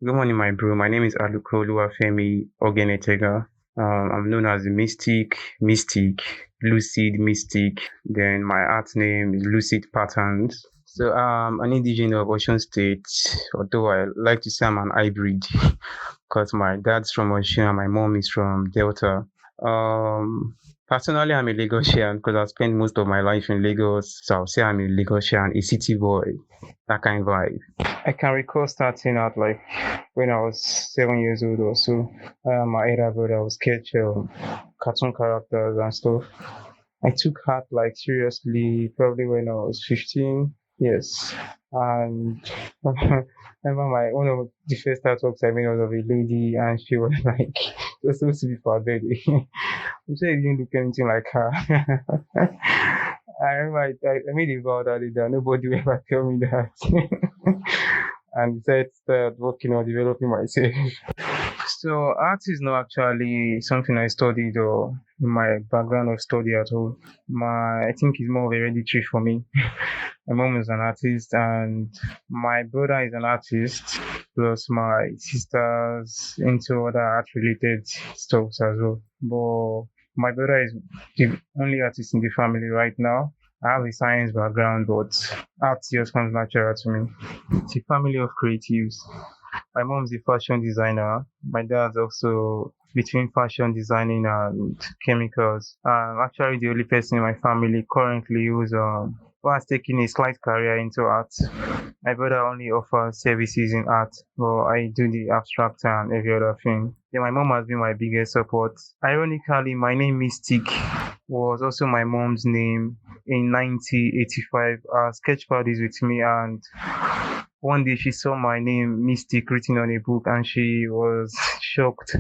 Good morning, my bro. My name is Aluko Oluwafemi Ogenetega. I'm known as the Mystic, Lucid Mystic. Then my art name is Lucid Patterns. So I'm an indigenous of Ocean State, although I like to say I'm an hybrid because my dad's from Ocean and my mom is from Delta. Um, Personally, I'm a Lagosian because I spent most of my life in Lagos. So I'll say I'm a Lagosian, a city boy, that kind of vibe. I can recall starting out like when I was 7 years old or so. My elder brother was sketch cartoon characters and stuff. I took art like seriously probably when I was 15. Yes. And remember my one of the first artworks I made was of a lady and she was like it was supposed to be for her birthday. I'm sure it didn't look anything like her. I remember I made a vow that day that nobody will ever tell me that. And decided to start working on developing myself. So art is not actually something I studied or in my background of study at all. I think it's more of hereditary for me. My mom is an artist and my brother is an artist, plus my sisters into other art related stuff as well. But my brother is the only artist in the family right now. I have a science background, but art just comes natural to me. It's a family of creatives. My mom's a fashion designer. My dad's also between fashion designing and chemicals. I'm actually the only person in my family currently who has taken a slight career into art. My brother only offers services in art, but I do the abstract and every other thing. Yeah, my mom has been my biggest support. Ironically, my name Mystic was also my mom's name in 1985. Sketchpad is with me, and one day she saw my name Mystic written on a book and she was shocked.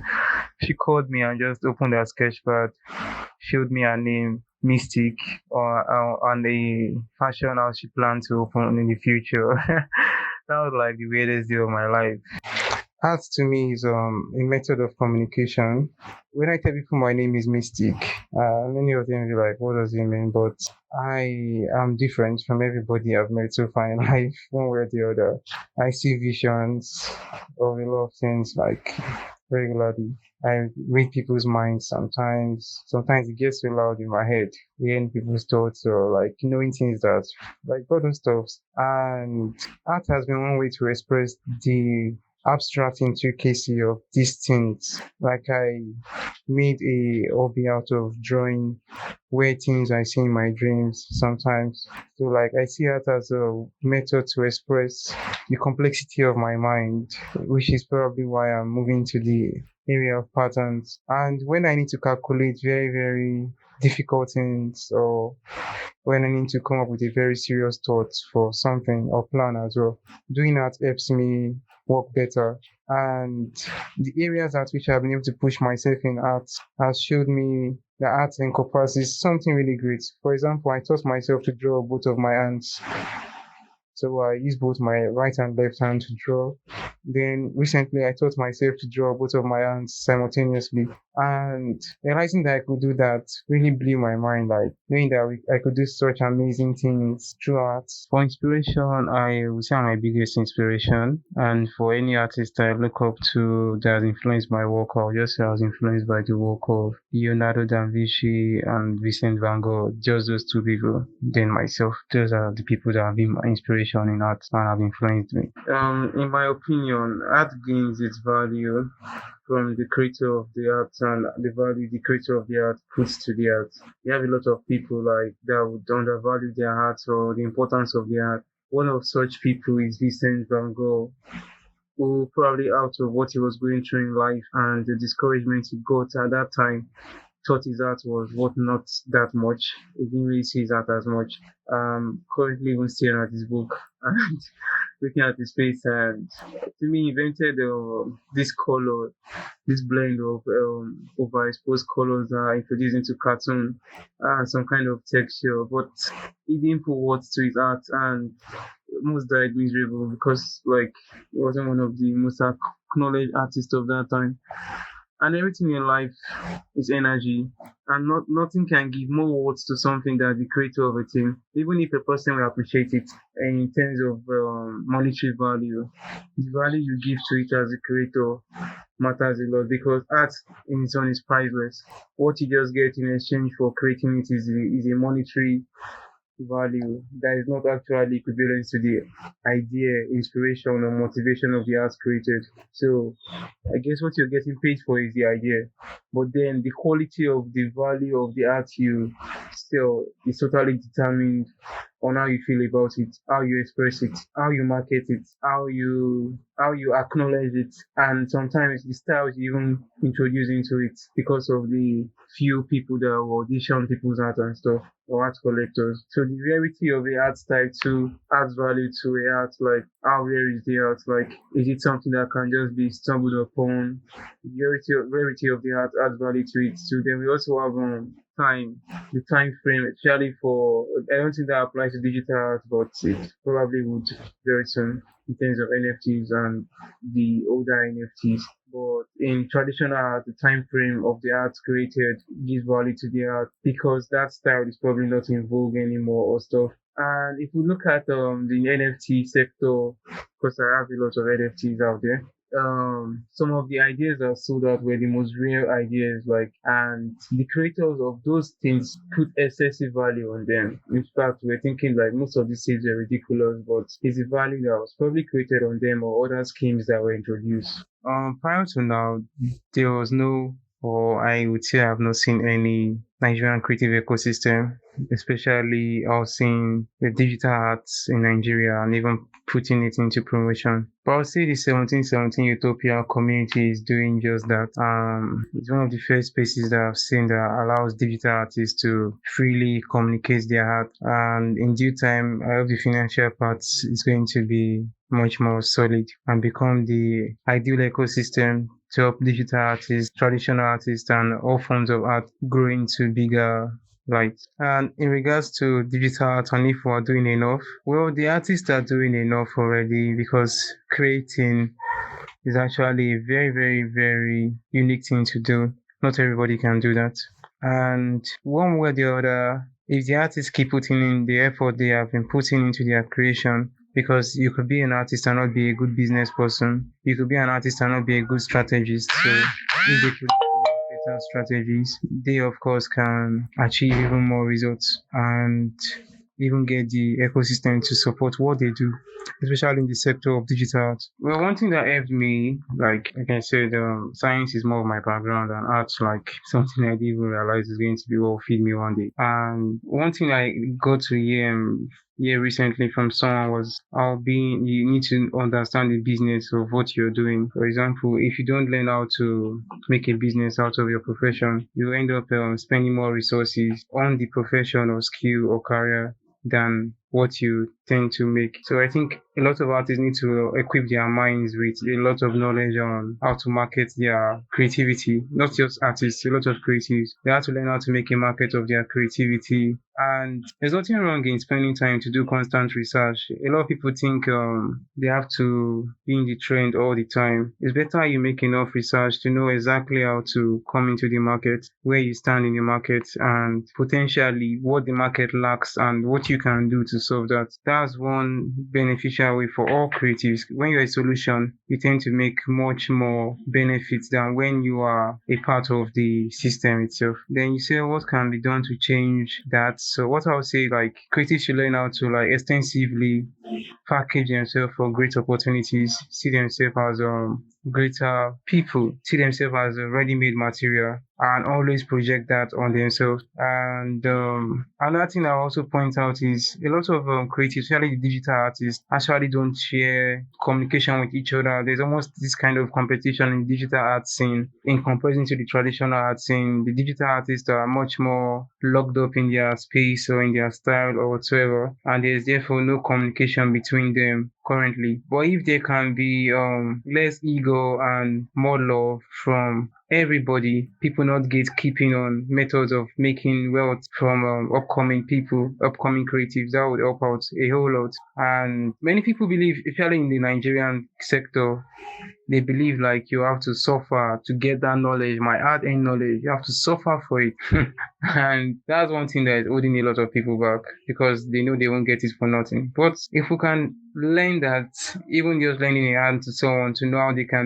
She called me and just opened her sketchpad, showed me her name Mystic on the fashion house she planned to open in the future. That was like the weirdest day of my life. Art to me is a method of communication. When I tell people my name is Mystic, many of them will be like, "What does it mean?" But I am different from everybody I've met so far in life, one way or the other. I see visions of a lot of things like regularly. I read people's minds sometimes. Sometimes it gets so loud in my head, hearing people's thoughts or like knowing things that like other stuff. And art has been one way to express the abstract intricacy of these things. Like I made a hobby out of drawing weird things I see in my dreams sometimes. So like I see art as a method to express the complexity of my mind, which is probably why I'm moving to the area of patterns. And when I need to calculate very, very difficult things or when I need to come up with a very serious thought for something or plan as well. Doing that helps me work better. And the areas at which I've been able to push myself in art has showed me that art encompasses something really great. For example, I taught myself to draw both of my hands. So I use both my right and left hand to draw. Then recently I taught myself to draw both of my hands simultaneously. And realizing that I could do that really blew my mind, like knowing that I could do such amazing things through art. For inspiration, I would say I'm my biggest inspiration. And for any artist I look up to that has influenced my work, I'll just say I was influenced by the work of Leonardo da Vinci and Vincent van Gogh, just those two people. Then myself, those are the people that have been my inspiration in art and have influenced me. In my opinion, art gains its value from the creator of the art and the value the creator of the art puts to the art. You have a lot of people like that would undervalue their art or the importance of the art. One of such people is Vincent van Gogh, who probably out of what he was going through in life and the discouragement he got at that time thought his art was worth not that much. He didn't really see his art as much. Currently even staring at his book and looking at his face and to me he invented this color, this blend of overexposed colors that are introduced into cartoon and some kind of texture, but he didn't put words to his art and almost died miserable because like he wasn't one of the most acknowledged artists of that time. And everything in life is energy, and nothing can give more words to something than the creator of a thing. Even if a person will appreciate it in terms of monetary value, the value you give to it as a creator matters a lot, because art in its own is priceless. What you just get in exchange for creating it is a monetary value that is not actually equivalent to the idea, inspiration, or motivation of the art created. So I guess what you're getting paid for is the idea, but then the quality of the value of the art you sell is totally determined on how you feel about it, how you express it, how you market it, how you acknowledge it, and sometimes the styles you even introduce into it because of the few people that will audition people's art and stuff, or art collectors. So the rarity of the art style too adds value to a art. Like how rare is the art? Like is it something that can just be stumbled upon? The rarity of the art adds value to it. So then we also have time, the time frame, especially for, I don't think that applies to digital art, but it probably would very soon in terms of NFTs and the older NFTs. But in traditional art, the time frame of the art created gives value to the art because that style is probably not in vogue anymore or stuff. And if we look at the NFT sector, because I have a lot of NFTs out there, some of the ideas that sold out were the most rare ideas, like, and the creators of those things put excessive value on them. In fact, we're thinking like most of these things are ridiculous, but it's a value that was probably created on them or other schemes that were introduced. Prior to now, there was no, or I would say I've not seen any Nigerian creative ecosystem, especially seeing the digital arts in Nigeria and even putting it into promotion. But I would say the 1717 Utopia community is doing just that. It's one of the first spaces that I've seen that allows digital artists to freely communicate their art. And in due time, I hope the financial part is going to be much more solid and become the ideal ecosystem to help digital artists, traditional artists, and all forms of art grow into bigger light. And in regards to digital art, and if we're doing enough, well, the artists are doing enough already because creating is actually a very, very, very unique thing to do. Not everybody can do that. And one way or the other, if the artists keep putting in the effort they have been putting into their creation, because you could be an artist and not be a good business person, you could be an artist and not be a good strategist. So if they put better strategies, they of course can achieve even more results and even get the ecosystem to support what they do, especially in the sector of digital art. Well, one thing that helped me, like I said, science is more of my background, and arts like something I didn't even realize is going to be what will feed me one day. And one thing I got to hear recently from someone was how being you need to understand the business of what you're doing. For example, if you don't learn how to make a business out of your profession, you end up spending more resources on the profession or skill or career than what you tend to make. So I think a lot of artists need to equip their minds with a lot of knowledge on how to market their creativity. Not just artists, a lot of creatives. They have to learn how to make a market of their creativity. And there's nothing wrong in spending time to do constant research. A lot of people think they have to be in the trend all the time. It's better you make enough research to know exactly how to come into the market, where you stand in the market, and potentially what the market lacks and what you can do to solve that. That's one beneficial way for all creatives. When you're a solution, you tend to make much more benefits than when you are a part of the system itself. Then you say what can be done to change that. So what I would say, like, creatives should learn how to like extensively package themselves for great opportunities, see themselves as greater people, see themselves as a ready-made material, and always project that on themselves. And another thing I also point out is a lot of creatives, especially the digital artists, actually don't share communication with each other. There's almost this kind of competition in digital art scene in comparison to the traditional art scene. The digital artists are much more locked up in their space or in their style or whatsoever, and there's therefore no communication between them currently. But if there can be less ego and more love from everybody, people not gatekeeping on methods of making wealth from upcoming people, upcoming creatives. That would help out a whole lot. And many people believe, especially in the Nigerian sector, they believe like you have to suffer to get that knowledge, my hard-earned knowledge. You have to suffer for it. And that's one thing that is holding a lot of people back because they know they won't get it for nothing. But if we can learn that, even just lending a hand to someone to know how they can